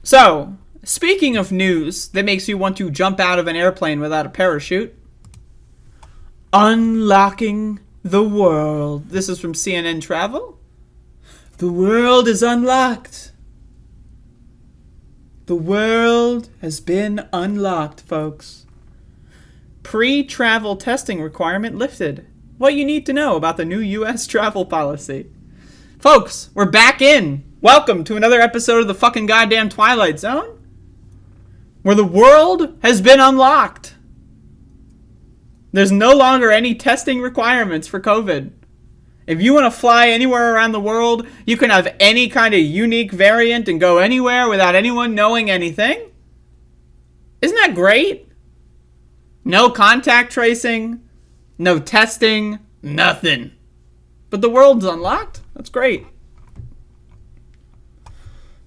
So, speaking of news that makes you want to jump out of an airplane without a parachute, unlocking the world. This is from CNN Travel. The world is unlocked. The world has been unlocked, folks. Pre-travel testing requirement lifted. What you need to know about the new U.S. travel policy. Folks, we're back in. Welcome to another episode of the fucking goddamn Twilight Zone, where the world has been unlocked. There's no longer any testing requirements for COVID. If you want to fly anywhere around the world, you can have any kind of unique variant and go anywhere without anyone knowing anything. Isn't that great? No contact tracing, no testing, nothing. But the world's unlocked. That's great.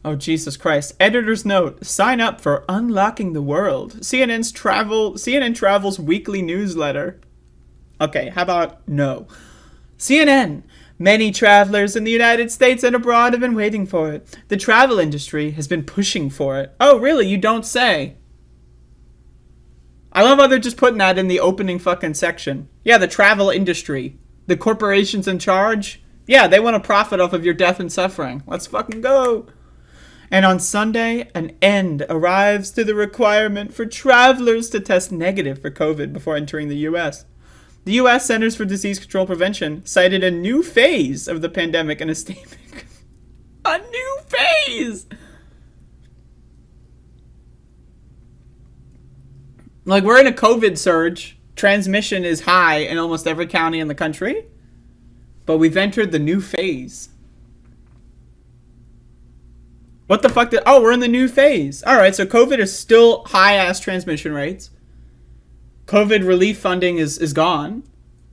Oh, Jesus Christ. Editor's note. Sign up for Unlocking the World. CNN Travel's weekly newsletter. Okay, how about no? CNN. Many travelers in the United States and abroad have been waiting for it. The travel industry has been pushing for it. Oh, really? You don't say. I love how they're just putting that in the opening fucking section. Yeah, the travel industry. The corporations in charge. Yeah, they want to profit off of your death and suffering. Let's fucking go. And on Sunday, an end arrives to the requirement for travelers to test negative for COVID before entering the U.S. The U.S. Centers for Disease Control and Prevention cited a new phase of the pandemic in a statement. A new phase! Like, we're in a COVID surge. Transmission is high in almost every county in the country. But we've entered the new phase. What the fuck did... Oh, we're in the new phase. Alright, so COVID is still high-ass transmission rates. COVID relief funding is gone.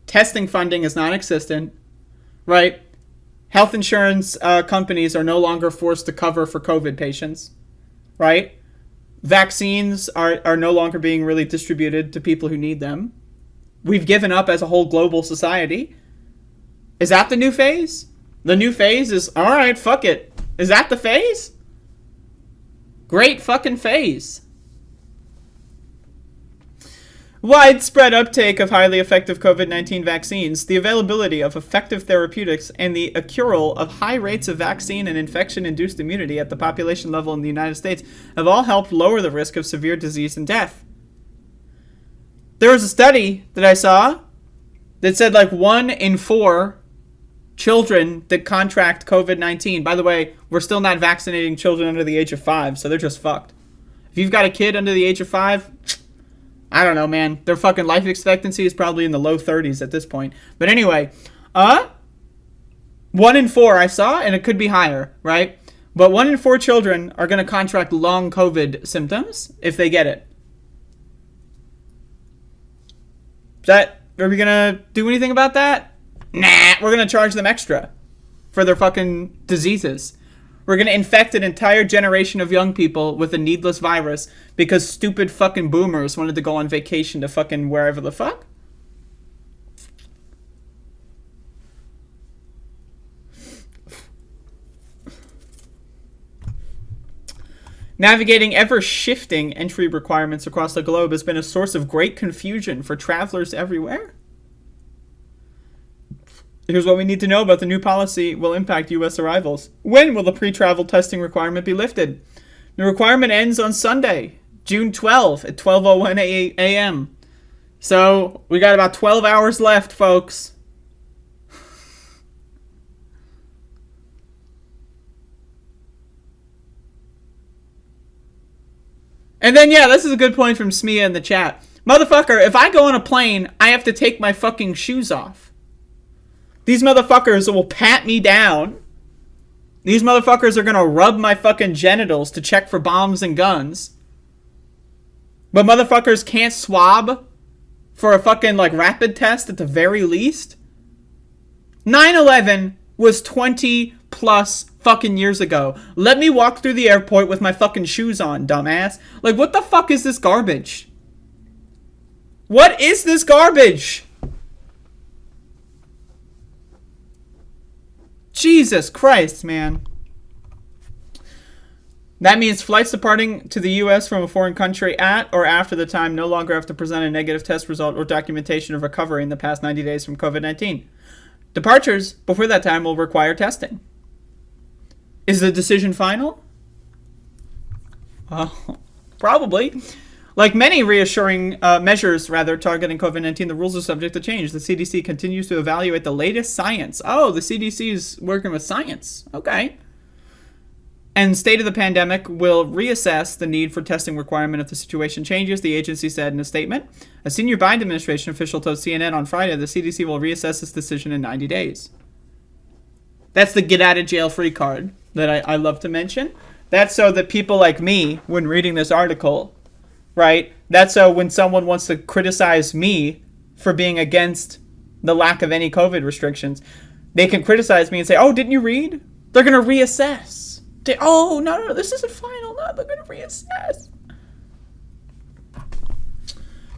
Testing funding is non-existent. Right? Health insurance companies are no longer forced to cover for COVID patients. Right? Vaccines are no longer being really distributed to people who need them. We've given up as a whole global society. Is that the new phase? The new phase is, alright, fuck it. Is that the phase? Great fucking phase. Widespread uptake of highly effective COVID-19 vaccines, the availability of effective therapeutics, and the accrual of high rates of vaccine and infection-induced immunity at the population level in the United States have all helped lower the risk of severe disease and death. There was a study that I saw that said like 1 in 4 children that contract COVID-19. By the way, we're still not vaccinating children under the age of 5, so they're just fucked. If you've got a kid under the age of 5, I don't know, man. Their fucking life expectancy is probably in the low 30s at this point. But anyway, 1 in 4 I saw, and it could be higher, right? But 1 in 4 children are going to contract long COVID symptoms if they get it. Are we going to do anything about that? Nah, we're going to charge them extra for their fucking diseases. We're going to infect an entire generation of young people with a needless virus because stupid fucking boomers wanted to go on vacation to fucking wherever the fuck. Navigating ever-shifting entry requirements across the globe has been a source of great confusion for travelers everywhere. Here's what we need to know about the new policy will impact U.S. arrivals. When will the pre-travel testing requirement be lifted? The requirement ends on Sunday, June 12 at 12:01 a.m. So we got about 12 hours left, folks. And then, yeah, this is a good point from Smia in the chat. Motherfucker, if I go on a plane, I have to take my fucking shoes off. These motherfuckers will pat me down. These motherfuckers are gonna rub my fucking genitals to check for bombs and guns. But motherfuckers can't swab for a fucking, like, rapid test at the very least. 9/11 was 20 plus fucking years ago. Let me walk through the airport with my fucking shoes on, dumbass. Like, what the fuck is this garbage? What is this garbage? – – – – – – – – – – – – – – – – – – – – – – – – – – – – – – – – – – – – – – – – – – – – – – – – – – – – – – – – – – – – – – – – – – – – – – – – – – – – – – – – – – – – – – – – – – – – – – – – – – – – – – – – – – – – – – – – – – – – – – – –– –– –– –– –– –– –– –– –– –– –––– ––––––––––––––––––––––––––––––––––––––––––––––––––– – That means flights departing to the U.S. from a foreign country at or after the time no longer have to present a negative test result or documentation of recovery in the past 90 days from COVID-19. Departures before that time will require testing. Is the decision final? Probably. Like many reassuring measures, targeting COVID-19, the rules are subject to change. The CDC continues to evaluate the latest science. Oh, the CDC is working with science. Okay. And state of the pandemic will reassess the need for testing requirement if the situation changes, the agency said in a statement. A senior Biden administration official told CNN on Friday the CDC will reassess its decision in 90 days. That's the get out of jail free card that I love to mention. That's so that people like me, when reading this article, right, that's so when someone wants to criticize me for being against the lack of any COVID restrictions, they can criticize me and say, oh, didn't you read? They're going to reassess. Oh, no, this isn't final. No, they're going to reassess.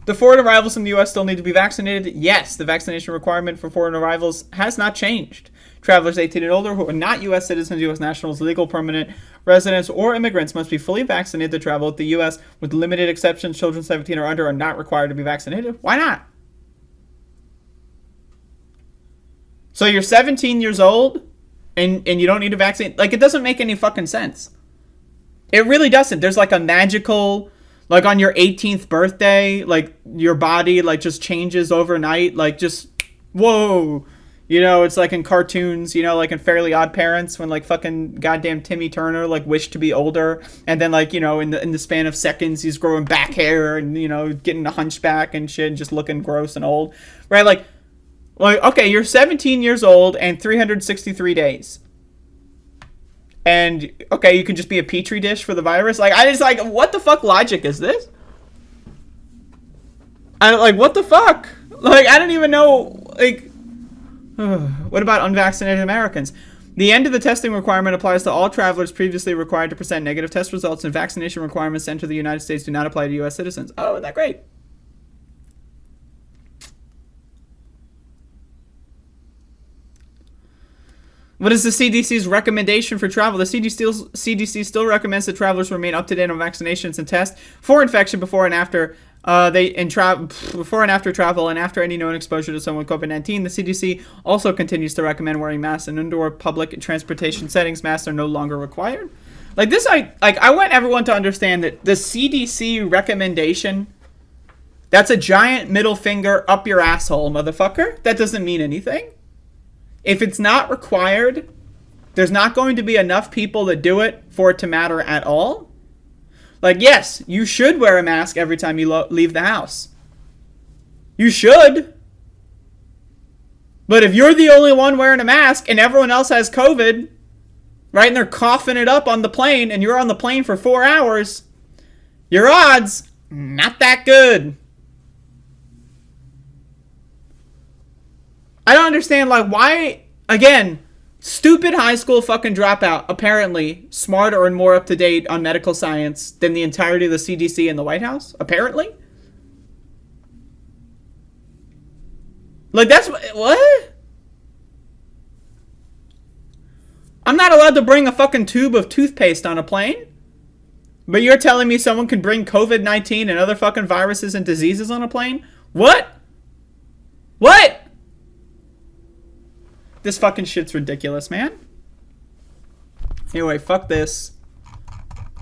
The foreign arrivals in the U.S. still need to be vaccinated? Yes, the vaccination requirement for foreign arrivals has not changed. Travelers 18 and older who are not U.S. citizens, U.S. nationals, legal permanent residents, or immigrants must be fully vaccinated to travel with the U.S. With limited exceptions, children 17 or under are not required to be vaccinated. Why not? So you're 17 years old and you don't need a vaccine? Like, it doesn't make any fucking sense. It really doesn't. There's like a magical, like on your 18th birthday, like your body like just changes overnight. Like just, whoa. You know, it's like in cartoons, you know, like in Fairly Odd Parents when like fucking goddamn Timmy Turner like wished to be older. And then like, you know, in the span of seconds, he's growing back hair and, you know, getting a hunchback and shit and just looking gross and old. Right? Like, okay, you're 17 years old and 363 days. And, okay, you can just be a petri dish for the virus. Like, I just, like, what the fuck logic is this? What the fuck? Like, I don't even know, like, what about unvaccinated Americans? The end of the testing requirement applies to all travelers previously required to present negative test results, and vaccination requirements to enter the United States do not apply to U.S. citizens. Oh, isn't that great? What is the CDC's recommendation for travel? The CDC still recommends that travelers remain up to date on vaccinations and tests for infection before and after travel and after any known exposure to someone with COVID-19. The CDC also continues to recommend wearing masks in indoor public transportation settings. Masks are no longer required. Like this, I want everyone to understand that the CDC recommendation, that's a giant middle finger up your asshole, motherfucker. That doesn't mean anything. If it's not required, there's not going to be enough people that do it for it to matter at all. Like, yes, you should wear a mask every time you leave the house. You should. But if you're the only one wearing a mask and everyone else has COVID, right, and they're coughing it up on the plane and you're on the plane for 4 hours, your odds, not that good. I don't understand, like, why, again, stupid high school fucking dropout, apparently smarter and more up to date on medical science than the entirety of the CDC and the White House, apparently. Like, that's, what? I'm not allowed to bring a fucking tube of toothpaste on a plane? But you're telling me someone can bring COVID-19 and other fucking viruses and diseases on a plane? What? What? This fucking shit's ridiculous, man. Anyway, fuck this.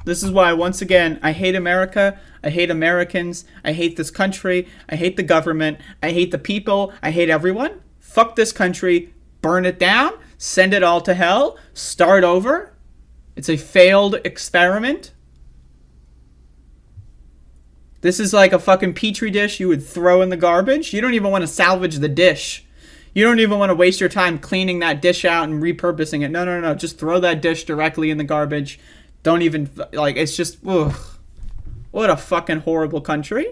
This is why, once again, I hate America. I hate Americans. I hate this country. I hate the government. I hate the people. I hate everyone. Fuck this country. Burn it down. Send it all to hell. Start over. It's a failed experiment. This is like a fucking petri dish you would throw in the garbage. You don't even want to salvage the dish. You don't even want to waste your time cleaning that dish out and repurposing it. No. Just throw that dish directly in the garbage. Don't even, like, it's just, ugh. What a fucking horrible country.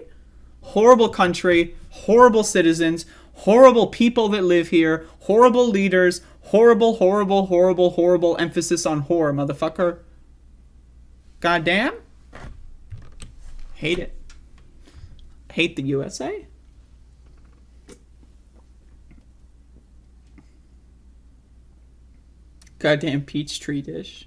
Horrible country. Horrible citizens. Horrible people that live here. Horrible leaders. Horrible emphasis on horror, motherfucker. Goddamn. Hate it. Hate the USA. Goddamn peach tree dish.